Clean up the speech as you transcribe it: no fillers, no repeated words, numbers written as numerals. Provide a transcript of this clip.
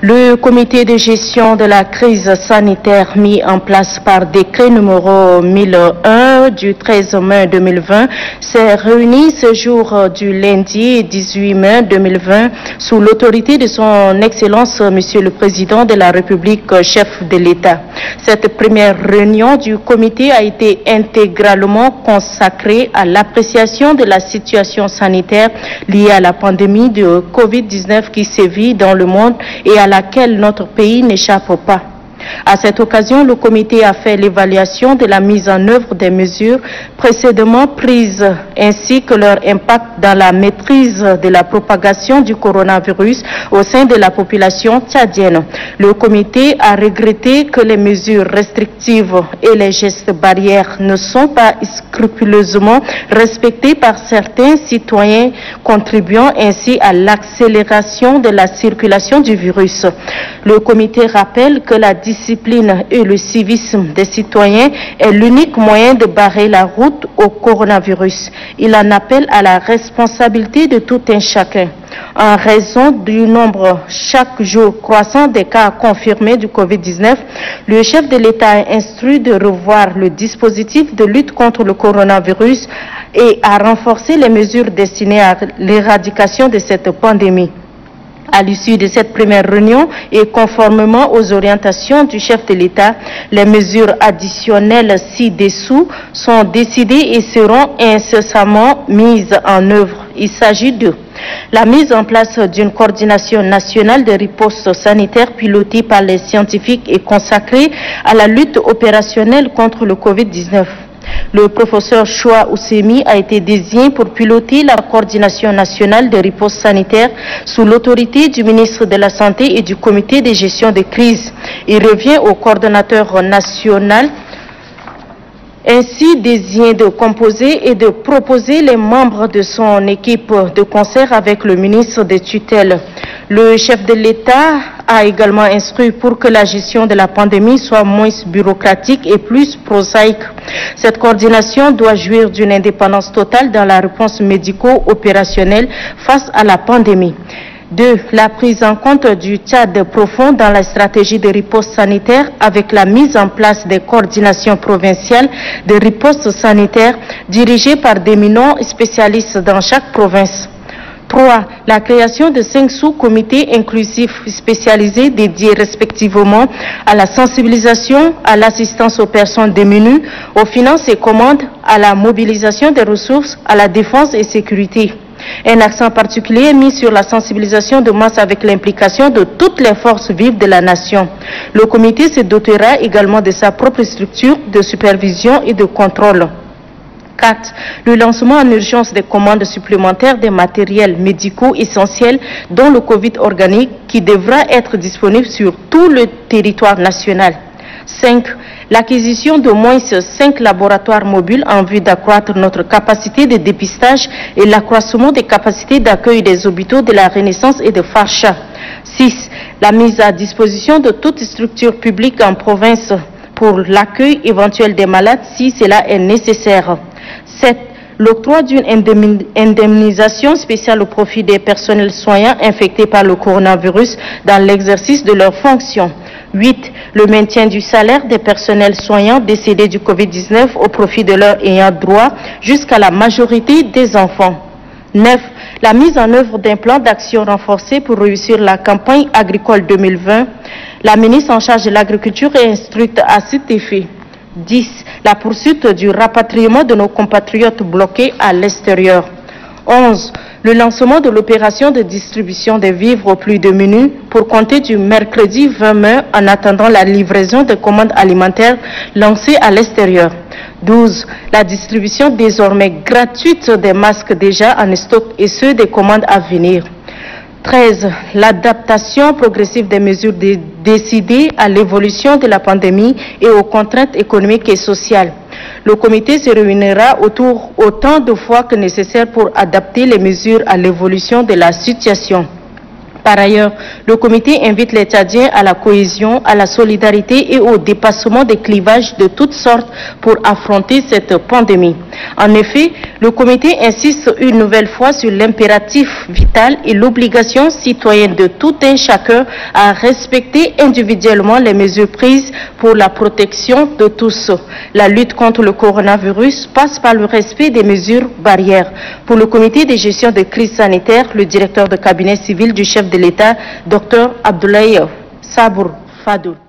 Le comité de gestion de la crise sanitaire mis en place par décret numéro 1001 du 13 mai 2020 s'est réuni ce jour du lundi 18 mai 2020 sous l'autorité de son Excellence Monsieur le Président de la République, chef de l'État. Cette première réunion du comité a été intégralement consacrée à l'appréciation de la situation sanitaire liée à la pandémie de Covid-19 qui sévit dans le monde et à laquelle notre pays n'échappe pas. À cette occasion, le comité a fait l'évaluation de la mise en œuvre des mesures précédemment prises ainsi que leur impact dans la maîtrise de la propagation du coronavirus au sein de la population tchadienne. Le comité a regretté que les mesures restrictives et les gestes barrières ne sont pas scrupuleusement respectés par certains citoyens, contribuant ainsi à l'accélération de la circulation du virus. Le comité rappelle que la discipline et le civisme des citoyens est l'unique moyen de barrer la route au coronavirus. Il en appelle à la responsabilité de tout un chacun. En raison du nombre chaque jour croissant des cas confirmés du Covid-19, le chef de l'État a instruit de revoir le dispositif de lutte contre le coronavirus et à renforcer les mesures destinées à l'éradication de cette pandémie. À l'issue de cette première réunion et conformément aux orientations du chef de l'État, les mesures additionnelles ci-dessous sont décidées et seront incessamment mises en œuvre. Il s'agit de la mise en place d'une coordination nationale de riposte sanitaire pilotée par les scientifiques et consacrée à la lutte opérationnelle contre le Covid-19. Le professeur Choua Oussemi a été désigné pour piloter la coordination nationale de riposte sanitaire sous l'autorité du ministre de la Santé et du comité de gestion de crise. Il revient au coordonnateur national ainsi désigné de composer et de proposer les membres de son équipe de concert avec le ministre des tutelles. Le chef de l'État a également instruit pour que la gestion de la pandémie soit moins bureaucratique et plus prosaïque. Cette coordination doit jouir d'une indépendance totale dans la réponse médico-opérationnelle face à la pandémie. 2. La prise en compte du Tchad profond dans la stratégie de riposte sanitaire avec la mise en place des coordinations provinciales de riposte sanitaire dirigées par d'éminents spécialistes dans chaque province. 3. La création de 5 sous-comités inclusifs spécialisés dédiés respectivement à la sensibilisation, à l'assistance aux personnes démunies, aux finances et commandes, à la mobilisation des ressources, à la défense et sécurité. Un accent particulier est mis sur la sensibilisation de masse avec l'implication de toutes les forces vives de la nation. Le comité se dotera également de sa propre structure de supervision et de contrôle. 4. Le lancement en urgence des commandes supplémentaires des matériels médicaux essentiels dont le Covid organique qui devra être disponible sur tout le territoire national. 5. L'acquisition de moins 5 laboratoires mobiles en vue d'accroître notre capacité de dépistage et l'accroissement des capacités d'accueil des hôpitaux de la Renaissance et de Farsha. 6. La mise à disposition de toute structure publique en province pour l'accueil éventuel des malades si cela est nécessaire. 7. L'octroi d'une indemnisation spéciale au profit des personnels soignants infectés par le coronavirus dans l'exercice de leurs fonctions. 8. Le maintien du salaire des personnels soignants décédés du Covid-19 au profit de leurs ayants droit jusqu'à la majorité des enfants. 9. La mise en œuvre d'un plan d'action renforcé pour réussir la campagne agricole 2020. La ministre en charge de l'agriculture est instruite à cet effet. 10. La poursuite du rapatriement de nos compatriotes bloqués à l'extérieur. 11. Le lancement de l'opération de distribution des vivres aux plus démunis pour compter du mercredi 20 mai en attendant la livraison des commandes alimentaires lancées à l'extérieur. 12. La distribution désormais gratuite des masques déjà en stock et ceux des commandes à venir. 13. L'adaptation progressive des mesures décidées à l'évolution de la pandémie et aux contraintes économiques et sociales. Le comité se réunira autant de fois que nécessaire pour adapter les mesures à l'évolution de la situation. Par ailleurs, le comité invite les Tchadiens à la cohésion, à la solidarité et au dépassement des clivages de toutes sortes pour affronter cette pandémie. En effet, le comité insiste une nouvelle fois sur l'impératif vital et l'obligation citoyenne de tout un chacun à respecter individuellement les mesures prises pour la protection de tous. La lutte contre le coronavirus passe par le respect des mesures barrières. Pour le comité de gestion de crise sanitaire, le directeur de cabinet civil du chef de l'État, Dr Abdoulaye Sabour Fadoul.